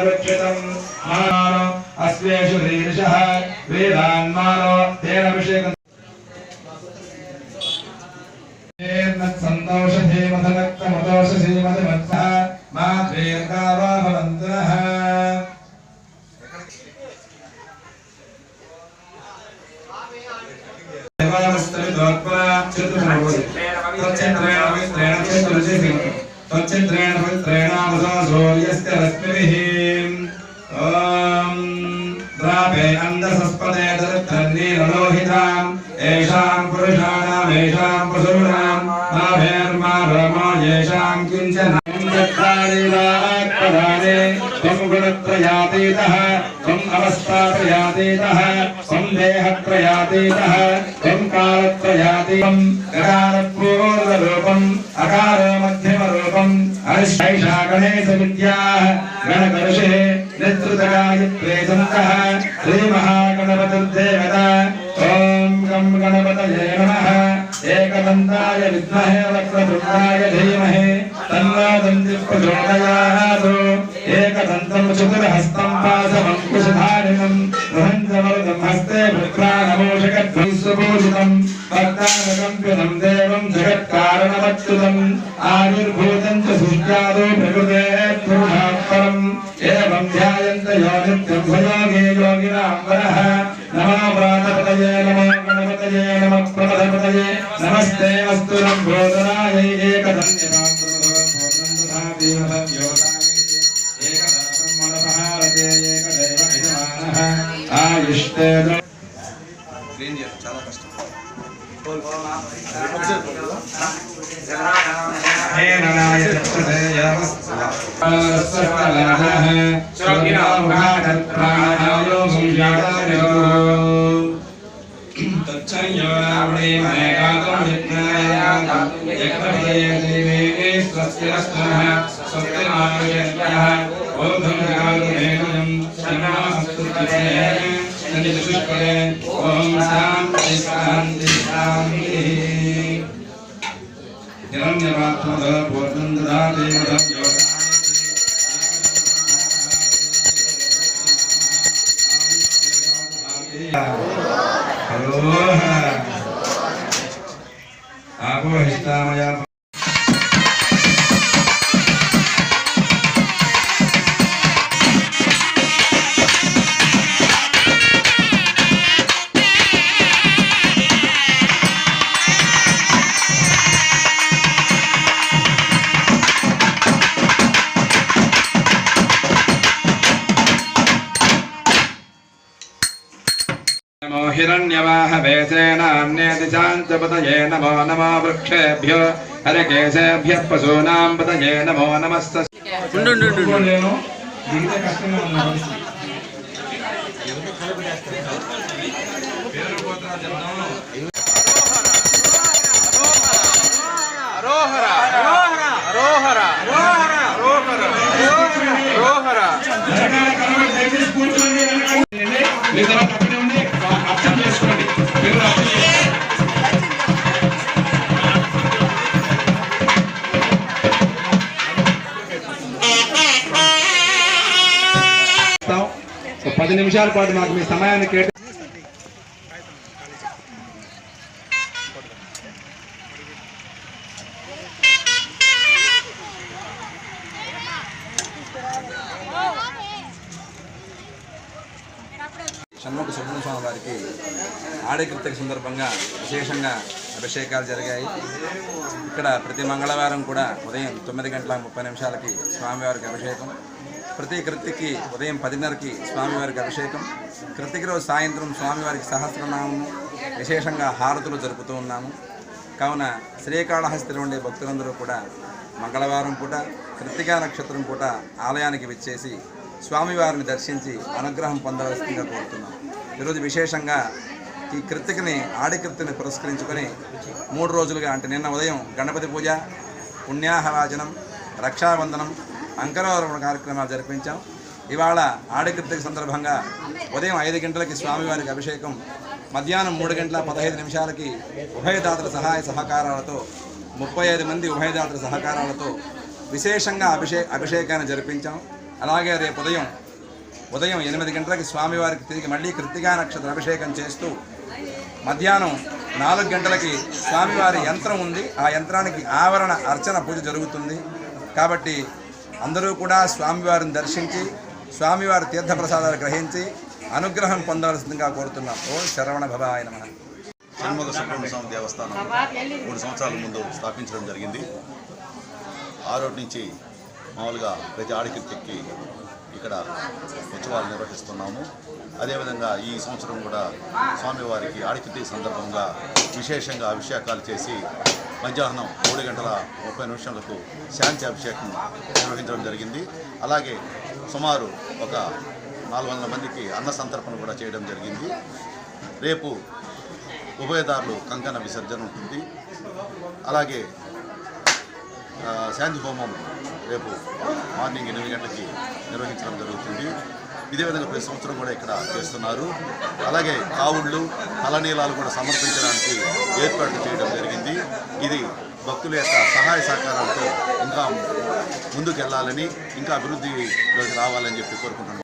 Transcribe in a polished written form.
वृक्षितं मानो अस्वेषु रीर्षः वेदान्मानो तेन अभिषेकम् सन्तोषधीमधनक्तमदोषधीमधमत्सः मा दीर्घावा भवन्तः तच्चित्रेण पवित्रेणामसूर्यस्य रश्मिभिः ॐ द्रापे अन्धसस्पदे दरिद्रन्नीललोहिताम् येषां पुरुषाणाम् येषां पशूनाम् नाभेर्मा रोमो येषां किञ्चन त्वं गुणत्रयातीतः त्वम् अवस्थात्रयातीतः त्वं देहत्रयातीतः त्वं कालत्रयातीतं गणारपूर्वरूपम् अकार मध्यमरूपम् अनिश्चैषा गणेशविद्याः गणकर्षे नेतृतगायत्रे सन्तः श्रीमहागणपतिर्देवता ॐ गं गणपतये नमः एकदन्ताय विद्महे वक्रतुण्डाय धीमहि तन्नो दन्तिः प्रचोदयात् एकदन्तं चतुर्हस्तं पाशमङ्कुशधारिणं बृहन्समरुदं हस्ते भृत्राणमूषकध्वंसुपूजितं भक्तानकम्प्युतं देवं जगत्कारणमच्युतम् आयुर्भूतं च सृष्ट्यादो प्रकृतेः पुरुषात् परम् एवं ध्यायन्त यो नित्यं स्वयोगे योगिनां वरः नमो प्रातपतये नमो गणपतये नमः प्रमथपतये नमस्ते अस्तु लम्बोदराय आयुष्टे చాలా కష్టం ओम शांति शांति शांति हिरण्यवात्मद पूर्णन्ददाते आपो हिष्टामया हिरण्यवाहवेसेनान्यदिशान्तपतये नमो नमो वृक्षेभ्यो हरकेशेभ्यः पशूनां पतये नमो नमस्तस्यै పది నిమిషాల పాటు మాకు మీ సమయాన్ని షణ్ముఖ సుబ్రహ్మణ్య స్వామి వారికి ఆడకృత్తిక సందర్భంగా విశేషంగా అభిషేకాలు జరిగాయి. ఇక్కడ ప్రతి మంగళవారం కూడా ఉదయం 9:30 స్వామివారికి అభిషేకం, ప్రతి కృత్తికి ఉదయం 10:30కి స్వామివారికి అభిషేకం, కృత్తిక రోజు సాయంత్రం స్వామివారికి సహస్రనామము విశేషంగా హారతులు జరుపుతూ ఉన్నాము. కావున శ్రీకాళహస్తిలో ఉండే భక్తులందరూ కూడా మంగళవారం పూట కృత్తికా నక్షత్రం పూట ఆలయానికి విచ్చేసి స్వామివారిని దర్శించి అనుగ్రహం పొందవలసిందిగా కోరుతున్నాం. ఈరోజు విశేషంగా ఈ కృత్తికని ఆడికృత్తిని పురస్కరించుకొని 3 రోజులుగా అంటే నిన్న ఉదయం గణపతి పూజ, పుణ్యాహవాచనం, రక్షాబంధనం, అంకరారోహణ కార్యక్రమాలు జరిపించాం. ఇవాళ ఆడికృత్తిక సందర్భంగా ఉదయం 5 గంటలకి స్వామివారికి అభిషేకం, మధ్యాహ్నం 3:15 ఉభయదాతల సహాయ సహకారాలతో 35 మంది ఉభయదాతల సహకారాలతో విశేషంగా అభిషేకాన్ని జరిపించాం. అలాగే రేపు ఉదయం 8 గంటలకి స్వామివారికి తిరిగి మళ్ళీ కృత్తికా నక్షత్ర అభిషేకం చేస్తూ మధ్యాహ్నం 4 గంటలకి స్వామివారి యంత్రం ఉంది. ఆ యంత్రానికి ఆవరణ అర్చన పూజ జరుగుతుంది. కాబట్టి అందరూ కూడా స్వామివారిని దర్శించి స్వామివారి తీర్థప్రసాదాలు గ్రహించి అనుగ్రహం పొందవలసిందిగా కోరుతున్నాం. ఓం శరవణ భవాయ నమః. షణ్ముఖ సుబ్రహ్మణ్య స్వామి దేవస్థానం 3 సంవత్సరాల ముందు స్థాపించడం జరిగింది. ఆ రోజు నుంచి మామూలుగా ప్రతి ఆడికృతికి ఇక్కడ ఉత్సవాలు నిర్వహిస్తున్నాము. అదేవిధంగా ఈ సంవత్సరం కూడా స్వామివారికి ఆడికృతి సందర్భంగా విశేషంగా అభిషేకాలు చేసి మధ్యాహ్నం 3:30 శాంతి అభిషేకం నిర్వహించడం జరిగింది. అలాగే సుమారు ఒక 400 మందికి అన్న సంతర్పణ కూడా చేయడం జరిగింది. రేపు ఉభయదారులు కంకణ విసర్జన ఉంటుంది. అలాగే శాంతి హోమం రేపు మార్నింగ్ 8 గంటలకి నిర్వహించడం జరుగుతుంది. ఇదే విధంగా ప్రతి సంవత్సరం కూడా ఇక్కడ చేస్తున్నారు. అలాగే కావుళ్ళు తలనీలాలు కూడా సమర్పించడానికి ఏర్పాట్లు చేయడం జరిగింది. ఇది భక్తుల యొక్క సహాయ సహకారాలతో ఇంకా ముందుకు వెళ్ళాలని, ఇంకా అభివృద్ధిలోకి రావాలని చెప్పి కోరుకుంటున్నాను.